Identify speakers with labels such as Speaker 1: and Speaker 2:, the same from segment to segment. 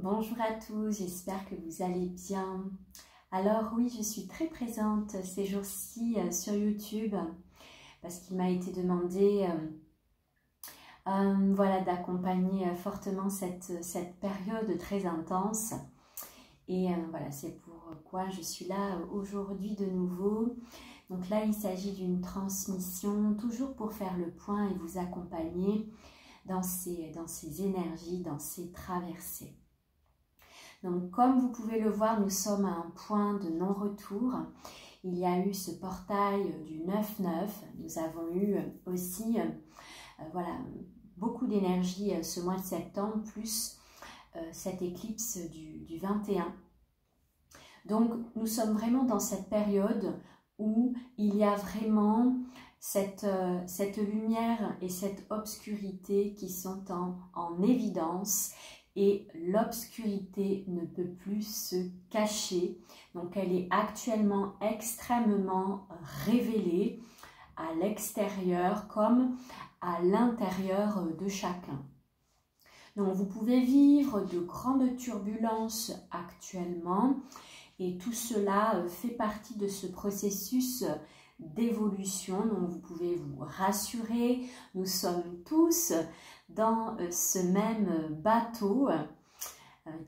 Speaker 1: Bonjour à tous, j'espère que vous allez bien. Alors oui, je suis très présente ces jours-ci sur YouTube parce qu'il m'a été demandé voilà, d'accompagner fortement cette période très intense. Et voilà, c'est pourquoi je suis là aujourd'hui de nouveau. Donc là, il s'agit d'une transmission, toujours pour faire le point et vous accompagner dans ces énergies, dans ces traversées. Donc, comme vous pouvez le voir, nous sommes à un point de non-retour. Il y a eu ce portail du 9-9. Nous avons eu aussi voilà, beaucoup d'énergie ce mois de septembre, plus cette éclipse du 21. Donc, nous sommes vraiment dans cette période où il y a vraiment cette lumière et cette obscurité qui sont en évidence. Et l'obscurité ne peut plus se cacher. Donc, elle est actuellement extrêmement révélée à l'extérieur comme à l'intérieur de chacun. Donc, vous pouvez vivre de grandes turbulences actuellement et tout cela fait partie de ce processus d'évolution. Donc, vous pouvez vous rassurer, nous sommes tous dans ce même bateau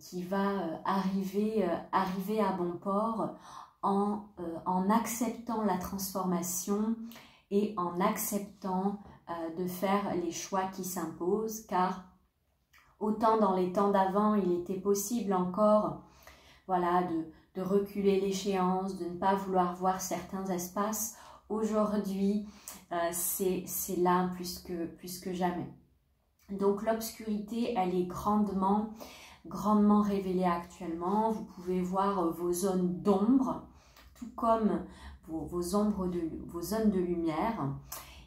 Speaker 1: qui va arriver à bon port en acceptant la transformation et en acceptant de faire les choix qui s'imposent, car autant dans les temps d'avant il était possible encore voilà, de reculer l'échéance, de ne pas vouloir voir certains espaces, aujourd'hui c'est là plus que jamais. Donc l'obscurité, elle est grandement révélée actuellement. Vous pouvez voir vos zones d'ombre, tout comme vos zones de lumière.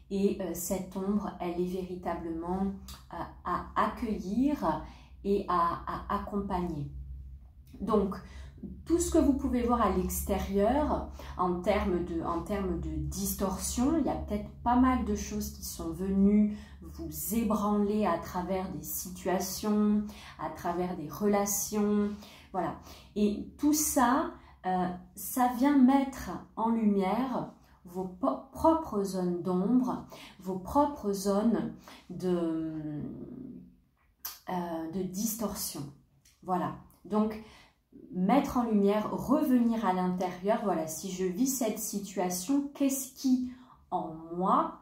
Speaker 1: Et cette ombre, elle est véritablement à accueillir et à accompagner. Donc, tout ce que vous pouvez voir à l'extérieur en termes de distorsion, il y a peut-être pas mal de choses qui sont venues vous ébranler à travers des situations, à travers des relations, voilà. Et tout ça, ça vient mettre en lumière vos propres zones d'ombre, vos propres zones de distorsion, voilà. Donc, mettre en lumière, revenir à l'intérieur, voilà, si je vis cette situation, qu'est-ce qui en moi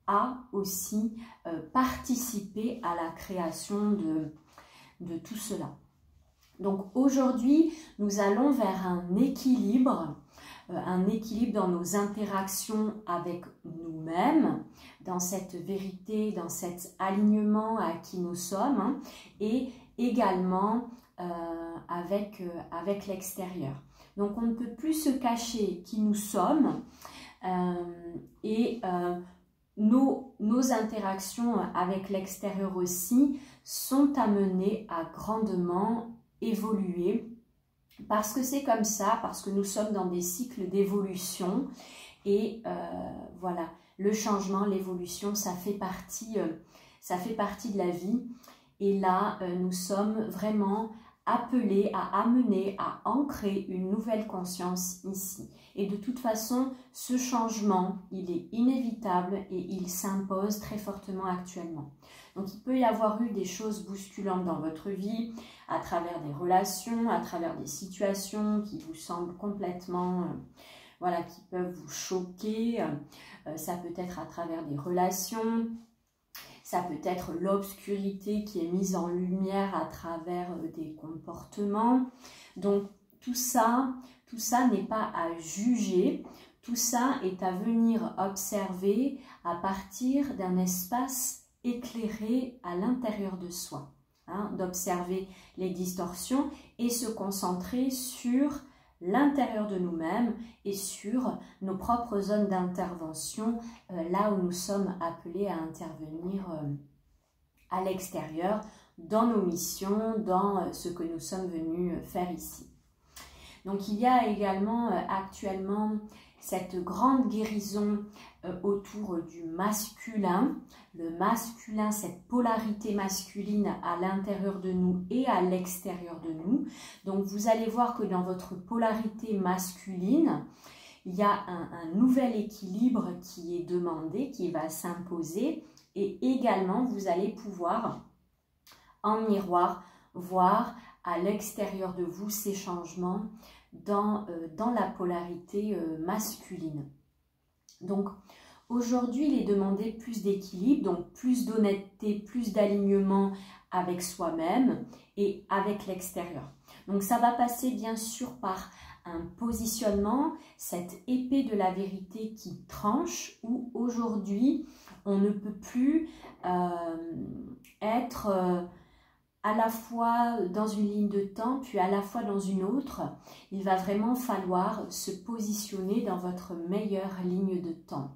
Speaker 1: a aussi participé à la création de tout cela. Donc aujourd'hui, nous allons vers un équilibre dans nos interactions avec nous-mêmes, dans cette vérité, dans cet alignement à qui nous sommes, hein, et également avec l'extérieur. Donc on ne peut plus se cacher qui nous sommes et nos interactions avec l'extérieur aussi sont amenées à grandement évoluer parce que c'est comme ça, parce que nous sommes dans des cycles d'évolution et voilà, le changement, l'évolution, ça fait partie de la vie. Et là, nous sommes vraiment appelés à amener, à ancrer une nouvelle conscience ici. Et de toute façon, ce changement, il est inévitable et il s'impose très fortement actuellement. Donc, il peut y avoir eu des choses bousculantes dans votre vie, à travers des relations, à travers des situations qui vous semblent complètement, voilà, qui peuvent vous choquer. Ça peut être à travers des relations. Ça peut être l'obscurité qui est mise en lumière à travers des comportements. Donc tout ça n'est pas à juger. Tout ça est à venir observer à partir d'un espace éclairé à l'intérieur de soi. Hein, d'observer les distorsions et se concentrer sur l'intérieur de nous-mêmes et sur nos propres zones d'intervention, là où nous sommes appelés à intervenir à l'extérieur, dans nos missions, dans ce que nous sommes venus faire ici. Donc il y a également actuellement cette grande guérison autour du masculin. Le masculin, cette polarité masculine à l'intérieur de nous et à l'extérieur de nous. Donc vous allez voir que dans votre polarité masculine, il y a un nouvel équilibre qui est demandé, qui va s'imposer. Et également, vous allez pouvoir en miroir voir à l'extérieur de vous ces changements dans la polarité masculine. Donc aujourd'hui, il est demandé plus d'équilibre, donc plus d'honnêteté, plus d'alignement avec soi-même et avec l'extérieur. Donc ça va passer bien sûr par un positionnement, cette épée de la vérité qui tranche, où aujourd'hui on ne peut plus être à la fois dans une ligne de temps, puis à la fois dans une autre. Il va vraiment falloir se positionner dans votre meilleure ligne de temps.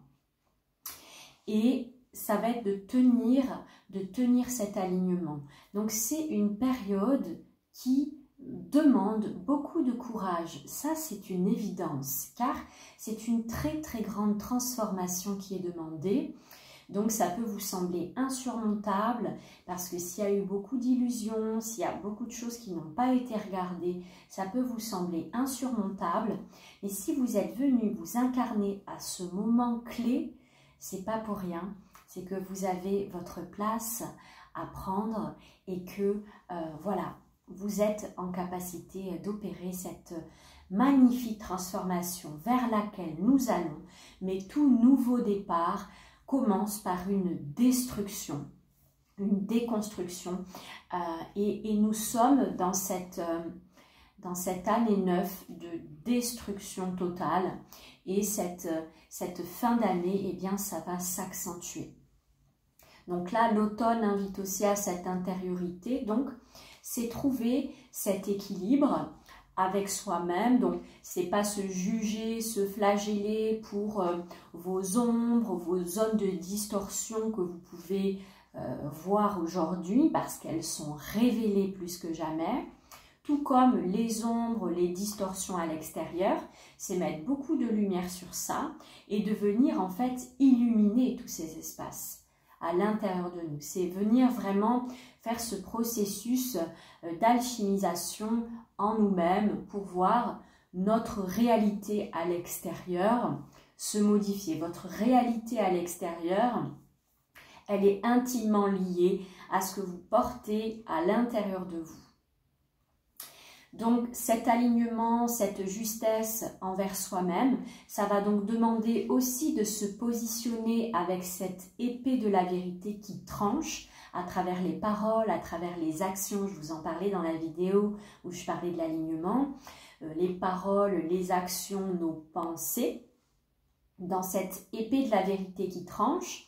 Speaker 1: Et ça va être de tenir cet alignement. Donc c'est une période qui demande beaucoup de courage. Ça, c'est une évidence, car c'est une très très grande transformation qui est demandée. Donc ça peut vous sembler insurmontable parce que s'il y a eu beaucoup d'illusions, s'il y a beaucoup de choses qui n'ont pas été regardées, ça peut vous sembler insurmontable. Et si vous êtes venu vous incarner à ce moment clé, c'est pas pour rien. C'est que vous avez votre place à prendre et que voilà, vous êtes en capacité d'opérer cette magnifique transformation vers laquelle nous allons. Mais tout nouveau départ commence par une destruction, une déconstruction. Et nous sommes dans cette année 9 de destruction totale. Et cette fin d'année, eh bien, ça va s'accentuer. Donc là, l'automne invite aussi à cette intériorité. Donc, c'est trouver cet équilibre avec soi-même. Donc, c'est pas se juger, se flageller pour vos ombres, vos zones de distorsion que vous pouvez voir aujourd'hui parce qu'elles sont révélées plus que jamais. Tout comme les ombres, les distorsions à l'extérieur, c'est mettre beaucoup de lumière sur ça et de venir en fait illuminer tous ces espaces à l'intérieur de nous. C'est venir vraiment faire ce processus d'alchimisation en nous-mêmes pour voir notre réalité à l'extérieur se modifier. Votre réalité à l'extérieur, elle est intimement liée à ce que vous portez à l'intérieur de vous. Donc cet alignement, cette justesse envers soi-même, ça va donc demander aussi de se positionner avec cette épée de la vérité qui tranche à travers les paroles, à travers les actions. Je vous en parlais dans la vidéo où je parlais de l'alignement. Les paroles, les actions, nos pensées, dans cette épée de la vérité qui tranche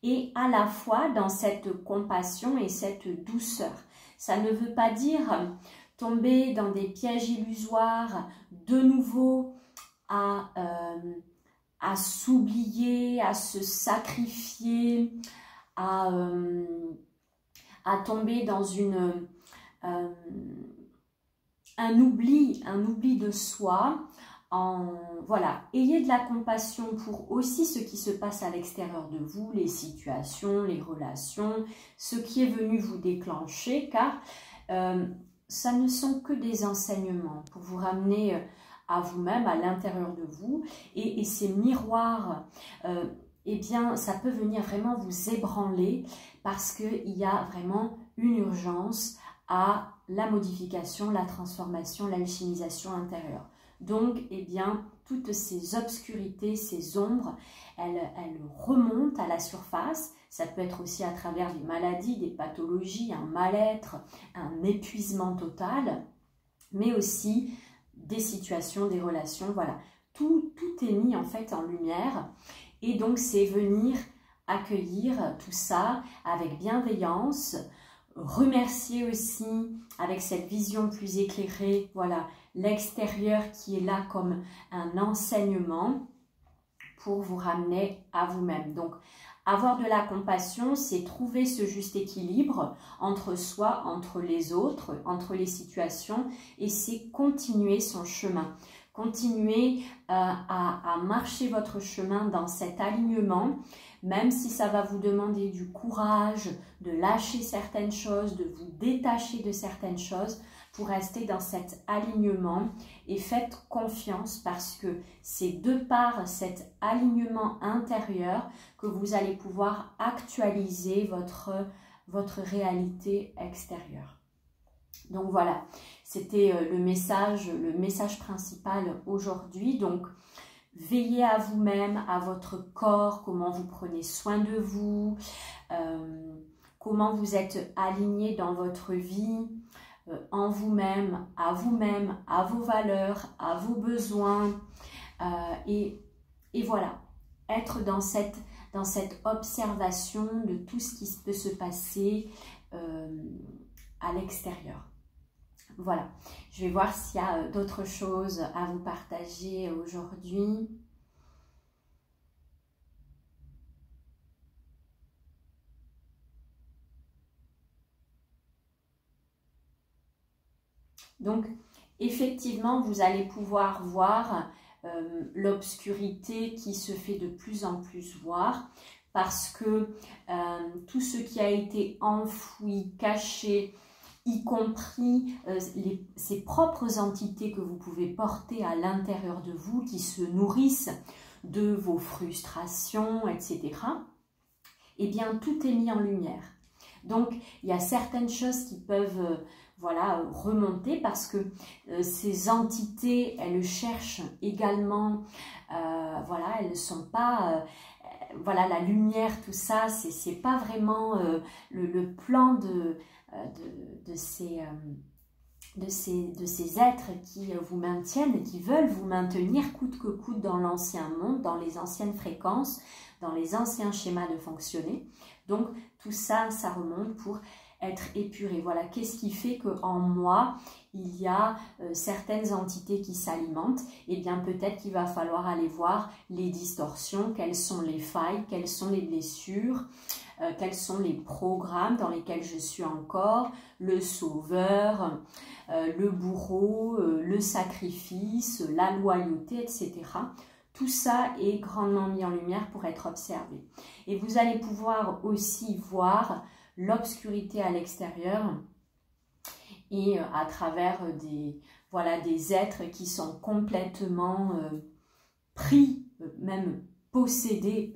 Speaker 1: et à la fois dans cette compassion et cette douceur. Ça ne veut pas dire tomber dans des pièges illusoires, de nouveau à s'oublier, à se sacrifier, à tomber dans un oubli de soi. Voilà, ayez de la compassion pour aussi ce qui se passe à l'extérieur de vous, les situations, les relations, ce qui est venu vous déclencher, car ça ne sont que des enseignements pour vous ramener à vous-même, à l'intérieur de vous. Et ces miroirs, eh bien, ça peut venir vraiment vous ébranler parce qu'il y a vraiment une urgence à la modification, la transformation, l'alchimisation intérieure. Donc, eh bien, toutes ces obscurités, ces ombres, elles remontent à la surface. Ça peut être aussi à travers des maladies, des pathologies, un mal-être, un épuisement total, mais aussi des situations, des relations. Voilà, tout est mis en fait en lumière. Et donc, c'est venir accueillir tout ça avec bienveillance, remercier aussi avec cette vision plus éclairée, voilà, l'extérieur qui est là comme un enseignement pour vous ramener à vous-même. Donc, avoir de la compassion, c'est trouver ce juste équilibre entre soi, entre les autres, entre les situations, et c'est continuer son chemin. Continuez à marcher votre chemin dans cet alignement, même si ça va vous demander du courage, de lâcher certaines choses, de vous détacher de certaines choses pour rester dans cet alignement. Et faites confiance parce que c'est de par cet alignement intérieur que vous allez pouvoir actualiser votre réalité extérieure. Donc voilà, c'était le message principal aujourd'hui. Donc, veillez à vous-même, à votre corps, comment vous prenez soin de vous, comment vous êtes aligné dans votre vie, en vous-même, à vos valeurs, à vos besoins. Et voilà, être dans cette observation de tout ce qui peut se passer à l'extérieur. Voilà, je vais voir s'il y a d'autres choses à vous partager aujourd'hui. Donc, effectivement, vous allez pouvoir voir l'obscurité qui se fait de plus en plus voir parce que tout ce qui a été enfoui, caché, y compris ces propres entités que vous pouvez porter à l'intérieur de vous, qui se nourrissent de vos frustrations, etc. Eh bien, tout est mis en lumière. Donc, il y a certaines choses qui peuvent voilà, remonter parce que ces entités, elles cherchent également, voilà, elles ne sont pas... voilà, la lumière, tout ça, c'est pas vraiment le plan de ces êtres qui vous maintiennent, qui veulent vous maintenir coûte que coûte dans l'ancien monde, dans les anciennes fréquences, dans les anciens schémas de fonctionner. Donc tout ça, ça remonte pour être épuré. Voilà, qu'est-ce qui fait qu'en moi, il y a certaines entités qui s'alimentent? Eh bien, peut-être qu'il va falloir aller voir les distorsions, quelles sont les failles, quelles sont les blessures, quels sont les programmes dans lesquels je suis encore, le sauveur, le bourreau, le sacrifice, la loyauté, etc. Tout ça est grandement mis en lumière pour être observé. Et vous allez pouvoir aussi voir l'obscurité à l'extérieur et à travers des êtres qui sont complètement pris, même possédés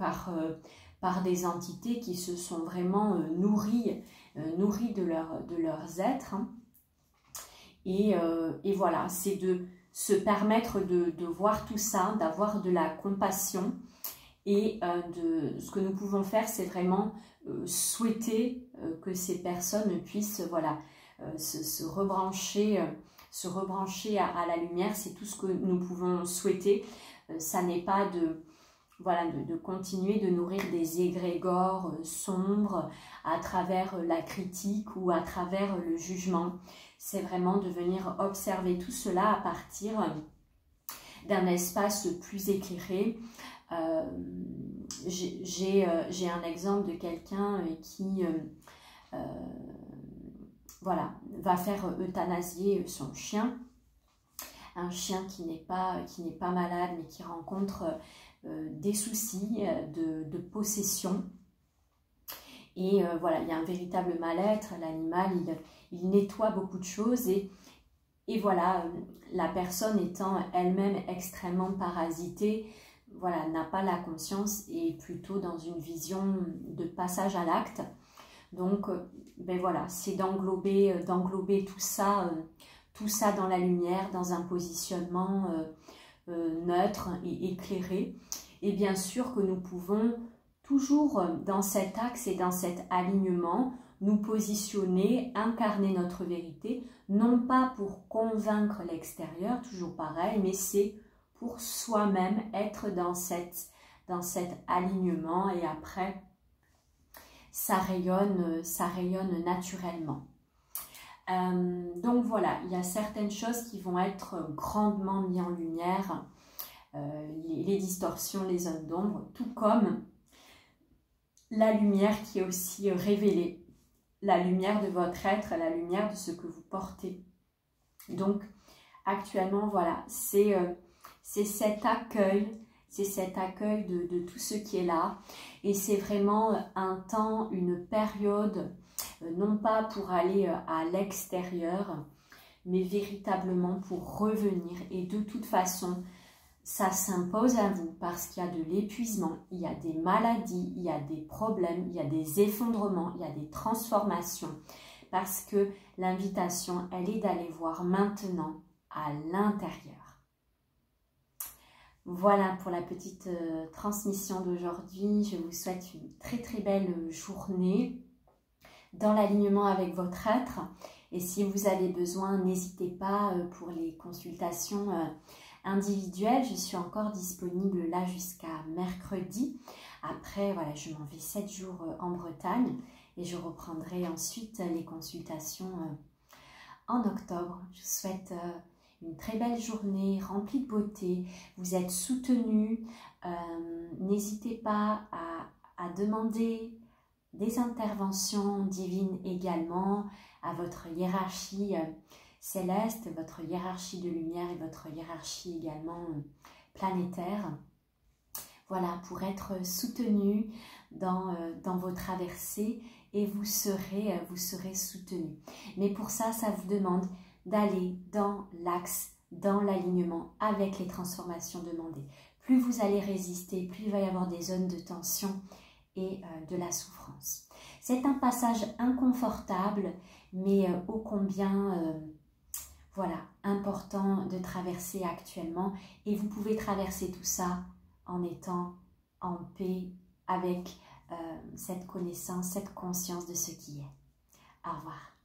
Speaker 1: par des entités qui se sont vraiment nourries de leurs êtres. Et voilà, c'est de se permettre de voir tout ça, d'avoir de la compassion. Et ce que nous pouvons faire, c'est vraiment souhaiter que ces personnes puissent voilà, se rebrancher à la lumière. C'est tout ce que nous pouvons souhaiter. Ça n'est pas de continuer de nourrir des égrégores sombres à travers la critique ou à travers le jugement. C'est vraiment de venir observer tout cela à partir d'un espace plus éclairé. J'ai un exemple de quelqu'un qui voilà, va faire euthanasier son chien. Un chien qui n'est pas malade mais qui rencontre des soucis de possession. Et voilà, il y a un véritable mal-être. L'animal, il nettoie beaucoup de choses et voilà, la personne étant elle-même extrêmement parasitée, voilà, n'a pas la conscience et est plutôt dans une vision de passage à l'acte. Donc, ben voilà, c'est d'englober tout ça dans la lumière, dans un positionnement neutre et éclairé. Et bien sûr que nous pouvons toujours dans cet axe et dans cet alignement nous positionner, incarner notre vérité, non pas pour convaincre l'extérieur, toujours pareil, mais c'est pour soi-même être dans cet alignement et après ça rayonne naturellement. Donc voilà, il y a certaines choses qui vont être grandement mises en lumière, les distorsions, les zones d'ombre, tout comme la lumière qui est aussi révélée, la lumière de votre être, la lumière de ce que vous portez. Donc actuellement, voilà, c'est c'est cet accueil de tout ce qui est là. Et c'est vraiment un temps, une période, non pas pour aller à l'extérieur, mais véritablement pour revenir. Et de toute façon, ça s'impose à vous parce qu'il y a de l'épuisement, il y a des maladies, il y a des problèmes, il y a des effondrements, il y a des transformations. Parce que l'invitation, elle est d'aller voir maintenant à l'intérieur. Voilà pour la petite transmission d'aujourd'hui. Je vous souhaite une très très belle journée dans l'alignement avec votre être. Et si vous avez besoin, n'hésitez pas pour les consultations individuelles. Je suis encore disponible là jusqu'à mercredi. Après, voilà, je m'en vais 7 jours en Bretagne et je reprendrai ensuite les consultations en octobre. Je vous souhaite une très belle journée remplie de beauté. Vous êtes soutenus. N'hésitez pas à demander des interventions divines également à votre hiérarchie céleste, votre hiérarchie de lumière et votre hiérarchie également planétaire. Voilà, pour être soutenu dans vos traversées et vous serez soutenu. Mais pour ça, ça vous demande d'aller dans l'axe, dans l'alignement avec les transformations demandées. Plus vous allez résister, plus il va y avoir des zones de tension et de la souffrance. C'est un passage inconfortable, mais ô combien voilà, important de traverser actuellement. Et vous pouvez traverser tout ça en étant en paix avec cette connaissance, cette conscience de ce qui est. Au revoir.